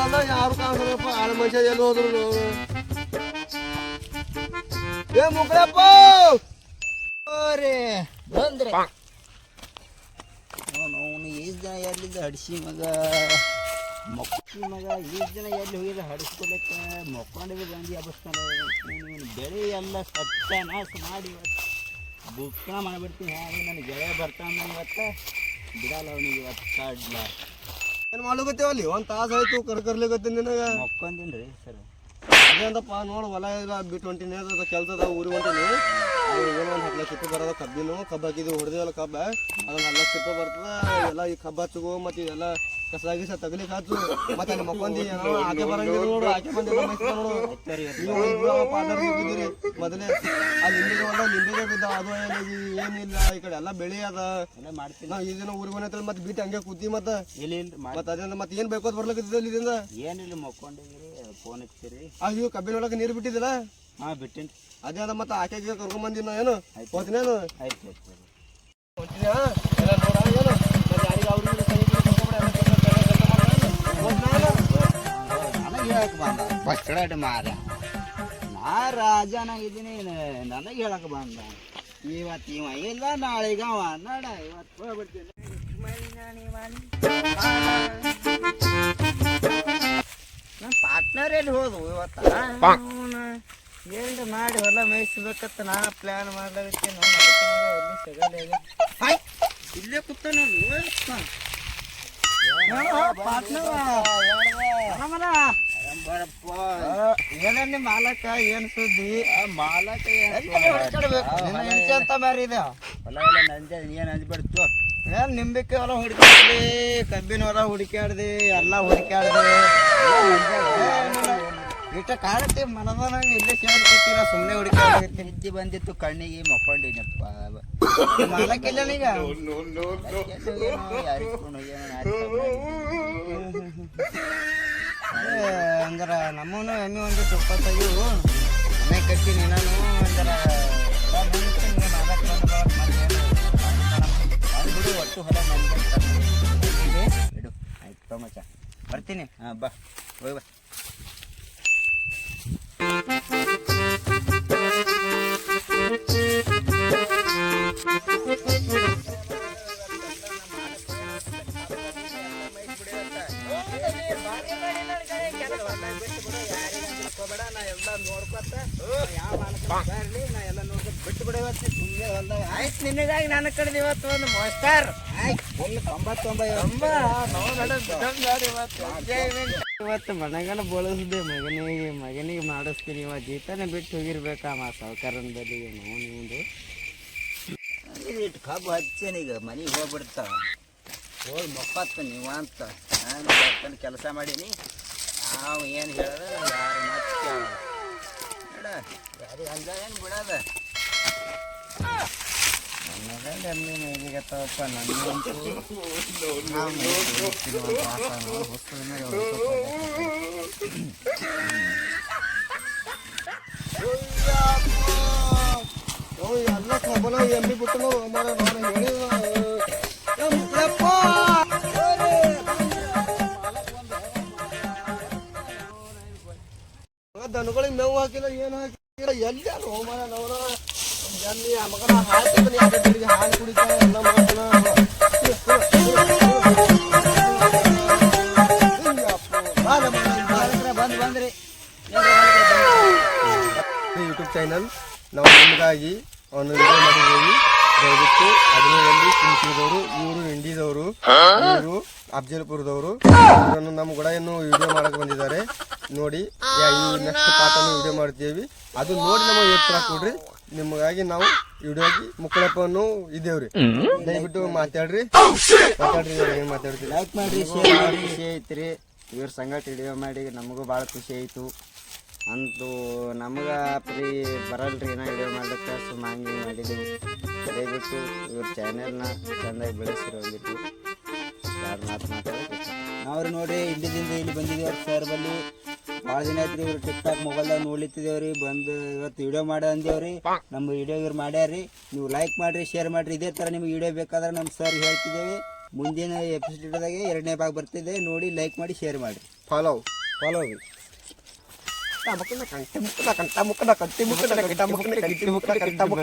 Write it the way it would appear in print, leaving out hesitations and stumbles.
ಅಲ್ಲ ಯಾರು ಕಾಣ್ಸಲ್ಲಪ್ಪ ಆಳ ಮನುಷ್ಯ ಎಲ್ಲಿ ಹೋದ್ರು ಏ ಮುಗ್ರಪ್ಪ ಬಂದ್ರೆ ಅವನು ಈಸ್ ಜನ ಎಲ್ಲಿದ್ದ ಹಡಿಸಿ ಮಗ ಮಕ್ಕಿ ಮಗ ಈಸ್ ಜನ ಎಲ್ಲಿ ಹೋಗಿದ ಹಡಿಸ್ಕೊಳಕ್ಕ ಮಕ್ಕೊಂಡಿಗೆ ಬಂದು ಹಬ್ಬಸ್ತಾನೆ ಬೆಳೆ ಎಲ್ಲ ಸತ್ಯನಾಶ ಮಾಡಿ ಇವತ್ತು ಬುಕ್ಕಣ ಮಾಡಿಬಿಡ್ತೀನಿ ಹಾಗೆ ನನ್ನ ಗೆಳೆಯ ಬರ್ತಾನೆ ಇವತ್ತು ಬಿಡಲ್ಲ ಅವನಿಗೆ ಇವತ್ತು ಕಾಡ್ಲ ಏನು ಮಾಡ್ಲಿಕತ್ತೇವ ಅಲ್ಲಿ ಒಂದು ತಾಸು ಆಯ್ತು ಕರ್ಲಿಕತ್ತೀನಿ ನಿನಗೆ ಮಕ್ಕೊಂದಿನಿ ರೀ ಸರ್ ಅದೇಂತಪ್ಪ ನೋಡು ಹೊಲ ಇಲ್ಲ ಬಿಟ್ಟು ಹೊಂಟಿನಿ ಕೆಲಸದ ಊರಿಗೆ ಹೊಂಟೀನಿ ಏನೋ ಒಂದು 10 ಲಕ್ಷ ರೂಪಾಯಿ ಬರೋದು ಕಬ್ಬಿನು ಕಬ್ಬು ಹಾಕಿದ್ವಿ ಹೊಡೆದಿವಲ್ಲ ಕಬ್ಬ ಅದೊಂದು 10 ಲಕ್ಷ ರೂಪಾಯಿ ಬರ್ತದೆ ಎಲ್ಲ ಈ ಕಬ್ಬು ಹಚ್ಚುಗೋ ಮತ್ತು ಇದೆಲ್ಲ ಕಸ ಗಿಸ ತಗಲಿಕ್ಕೆ ಹಚ್ಚು ಮತ್ತೆ ಅಲ್ಲಿ ಮಕ್ಕೊಂದಿ ಏನೋ ಆಕೆ ಬರಂಗಿಲ್ಲ ನೋಡು ಆಕೆ ಬಂದಿಲ್ಲ ನೋಡು ನೀವು ಪಾರ್ಲರ್ ಬಿದ್ದಿರಿ ಮೊದಲೇ ಅಲ್ಲಿ ನಿಂಬೆಗೆ ಬಿದ್ದ ಅದು ಏನಿಲ್ಲ ಈ ಕಡೆ ಎಲ್ಲ ಬೆಳೆ ಅದ ಮಾಡ್ತೀನಿ ನಾವು ಈ ದಿನ ಊರಿಗೆ ಬಂದ ಮತ್ತೆ ಬಿಟ್ಟು ಹಂಗೆ ಕೂತಿ ಮತ್ತೆ ಮತ್ತೆ ಅದೇ ಮತ್ತೆ ಏನು ಬೇಕೋದು ಬರ್ಲಿಕ್ಕೆ ಇದರಿಂದ ಏನಿಲ್ಲ ಮಕ್ಕೊಂಡಿದ್ದೀರಿ ಫೋನ್ ಹಚ್ತೀರಿ ಇವು ಕಬ್ಬಿನೊಳಗೆ ನೀರು ಬಿಟ್ಟಿದ್ದಿಲ್ಲ ಹಾಂ ಬಿಟ್ಟಿನಿ ಅದೇ ಅದ ಮತ್ತೆ ಆಕೆಗೆ ಕರ್ಕೊಂಬಂದಿನ ಏನು ಹೋಗ್ತೀನೇನು ಆಯ್ತು ಹೋಗ್ತೀನಾ ನೋಡ ಏನು ಮತ್ತೆ ಯಾರಿಗೆ ಅವ್ರಿಗೆ ನನಗೆ ಹೇಳಕ್ಕೆ ಬಂದ ಬಸ್ಕಡಾಟ ಮಾರ ನಾ ರಾಜನಾಗಿದ್ದೀನಿ ನನಗೆ ಹೇಳಕ್ಕೆ ಬಂದ ಇವತ್ತು ಇವ ಇಲ್ಲ ನಾಳೆಗ ಅವ ನಡ ಇವತ್ತು ಹೋಗ್ಬಿಡ್ತೀನಿ ನನ್ನ ಪಾರ್ಟ್ನರ್ ಎಲ್ಲಿ ಹೋದ್ವು ಇವತ್ತ ಏನು ಮಾಡಿ ಹೊಲ ಮೇಯಿಸ್ಬೇಕತ್ತ ನಾ ಪ್ಲ್ಯಾನ್ ಮಾಡ್ಲಾಗತ್ತೆ ಎಲ್ಲಿ ಸಿಗಲ್ಲ ಇಲ್ಲೇ ಕೂತಾನ ಏನೇ ಮಾಲಕ ಏನ್ ಸುದ್ದಿ ಮಾಲಕ ಅಂತ ಮಾರಿದ ಹೊಲ ಎಲ್ಲ ನಂಜ ಏನ್ ಅಂದ್ಬಿಡ್ತು ಏನ್ ನಿಂಬಿಕೆ ಹೊಲ ಹುಡುಕಾಡ್ದೆ ಕಬ್ಬಿನ ಹೊಲ ಹುಡುಕಾಡ್ದೆ ಎಲ್ಲ ಹುಡುಕಾಡ್ದೆ ಇಷ್ಟ ಕಾಣತ್ತೆ ಮನದನಾಗ ಇಲ್ಲೇ ಸೇರ್ಕೊತೀರ ಸುಮ್ಮನೆ ಹುಡುಕಾಡತ್ತೆ ನಿದ್ದೆ ಬಂದಿತ್ತು ಕಣ್ಣಿಗೆ ಮಕ್ಕೊಂಡಿನಪ್ಪ ಮಾಲಕ್ಕಿಲ್ಲ ಈಗ ಅಂದ್ರ ನಮ್ಮನು ಎಮ್ಮೆ ಒಂದು 25 ಮನೆ ಕಟ್ತೀನಿ ನಾನು ಅಂದ್ರ ಬಿಡು ಒಟ್ಟು ಹೊಲ ನನಗೆ ಬಿಡು ಆಯ್ತು ಮಚ್ಚ ಬರ್ತೀನಿ ಹಾಂ ಬಾ ಹೋಗಿ ಬಾ ಆಯ್ತು ನಿನ್ನಗಾಗಿ ನನ್ನ ಕಡೆ ಇವತ್ತು ಒಂದು ಮಾಸ್ಟರ್ ಇವತ್ತು ಮನೆಗನ ಬಳಸ್ದೆ ಮಗನಿಗೆ ಮಾಡಿಸ್ತೀನಿ ಇವ ಜೀತನೇ ಬಿಟ್ಟು ಹೋಗಿರ್ಬೇಕಾ ಮಾ ಸಾವುಕಾರನ ಬದಿಗೆ ನಿಮ್ದು ಇಟ್ಟು ಕಬ್ಬು ಹಚ್ಚೇನೀಗ ಮನೆಗೆ ಹೋಗ್ಬಿಡ್ತಾವ ಹೋಗಿ ಮೊಪ್ಪತ್ತ ನೀವು ಅಂತ ನಾನು ಕೆಲಸ ಮಾಡೀನಿ ನಾವು ಏನು ಹೇಳಿದ್ರೆ ಯಾರು ಮತ್ತೆ ನೋಡ ಯಾರಿಗೆ ಅಂದ ಏನು ಬಿಡೋದ ನನ್ನ ಎಮ್ಮೆ ಮೇಲಿಗತ್ತವಪ್ಪ ನನ್ನಂತೂ ಎಲ್ಲ ಕಬ್ಬಲ ಎಮ್ಮಿ ಬಿಟ್ಟು ನಾನು ದನಗಳಿಗೆ ಮೇವು ಹಾಕಿಲ್ಲ ಏನು ಹಾಕಿಲ್ಲ ಎಲ್ಲಿ ಹೋಮಾರ ನವನ ಎಮ್ಮಿ ಆ ಮಗನ ಹಾಕ್ತೀನಿ ಅದೇ ಹಾಲು ಕುಡಿತಾನೆ ಎಲ್ಲ ಮಾಡ್ತಾನ ಬಂದ್ರಿ ಯೂಟ್ಯೂಬ್ ಚಾನಲ್ ನಾವು ನಿಮಗಾಗಿ ಅವನು ವಿಡಿಯೋ ಮಾಡಿದ್ದೀವಿ ದಯವಿಟ್ಟು ಅದರಲ್ಲಿ ಕುಂಚಿದವರು ಇವರು ಇಂಡಿದವರು ಇವರು ಅಫ್ಜಲ್ಪುರದವರು ಇವರನ್ನು ನಮ್ಮ ಕೂಡ ಏನು ವಿಡಿಯೋ ಮಾಡಕ್ಕೆ ಬಂದಿದ್ದಾರೆ ನೋಡಿ ಈ ನೆಕ್ಸ್ಟ್ ಪಾರ್ಟನ್ನು ವಿಡಿಯೋ ಮಾಡ್ತೀವಿ ಅದು ನೋಡಿ ನಮಗೆ ಉತ್ತರ ಕೊಡ್ರಿ ನಿಮಗಾಗಿ ನಾವು ವಿಡಿಯೋಗಿ ಮುಕ್ಕಳಪ್ಪನ್ನು ಇದ್ದೇವ್ರಿ ದಯವಿಟ್ಟು ಮಾತಾಡ್ರಿ ಏನು ಮಾತಾಡ್ತೀವಿ ಲೈಕ್ ಮಾಡ್ರಿ ಶೇರ್ ಮಾಡಿ ಖುಷಿ ಐತ್ರಿ ಇವ್ರ ಸಂಗಟ ವಿಡಿಯೋ ಮಾಡಿ ನಮಗೂ ಭಾಳ ಖುಷಿ ಆಯಿತು ಅಂತೂ ನಮ್ಗೆ ಪ್ರೀ ಬರಲ್ರಿ ಏನೋ ವಿಡಿಯೋ ಮಾಡ್ಲಿಕ್ಕೆ ಸುಮ್ಮನೆ ಮಾಡಿದ್ದೆವು ದಯವಿಟ್ಟು ಇವ್ರ ಚಾನೆಲ್ನ ಚೆಂದಾಗಿ ಬೆಳೆಸಿರೋಗಿತ್ತು ಯಾರು ಮಾತಾಡೋದು ನಾವು ನೋಡ್ರಿ ಇಲ್ಲಿಂದ ಇಲ್ಲಿ ಬಂದಿದ್ದೇವೆ ಸರ್ ಬಲ್ಲಿ ಭಾಳ ದಿನ ಆಯ್ತು ರೀ ಇವ್ರು ಟಿಕ್ಟಾಕ್ ಮೊಬೈಲ್ದಾಗ ನೋಡ್ಲಿತ್ತಿದ್ದೇವ್ರಿ ಬಂದು ಇವತ್ತು ವಿಡಿಯೋ ಮಾಡಿ ಅಂದೇವ್ರಿ ನಮ್ಮ ವಿಡಿಯೋ ಇವ್ರು ಮಾಡ್ಯಾರ್ರಿ ನೀವು ಲೈಕ್ ಮಾಡಿರಿ ಶೇರ್ ಮಾಡಿರಿ ಇದೇ ಥರ ನಿಮ್ಗೆ ವಿಡಿಯೋ ಬೇಕಾದ್ರೆ ನಮ್ಮ ಸರ್ ಹೇಳ್ತಿದ್ದೇವೆ ಮುಂದಿನ ಎಪಿಸೋಡ್ದಾಗೆ 2ನೇ ಭಾಗ ಬರ್ತಿದೆ ನೋಡಿ ಲೈಕ್ ಮಾಡಿ ಶೇರ್ ಮಾಡಿರಿ ಫಾಲೋ ಫಾಲೋ ರೀ ಮುಕ್ಕನ ಕಂಟಿ ಮುಕ್ಕನ ಕಂಟ ಮುಕ್ಕನ ಕಂಟಿ ಮುಕ್ಕನ ಕಂಟ ಮುಕ್ಕನ ಕಂಟಿ ಮುಕ್ಕನ ಕಂಟ ಮುಕ್ಕ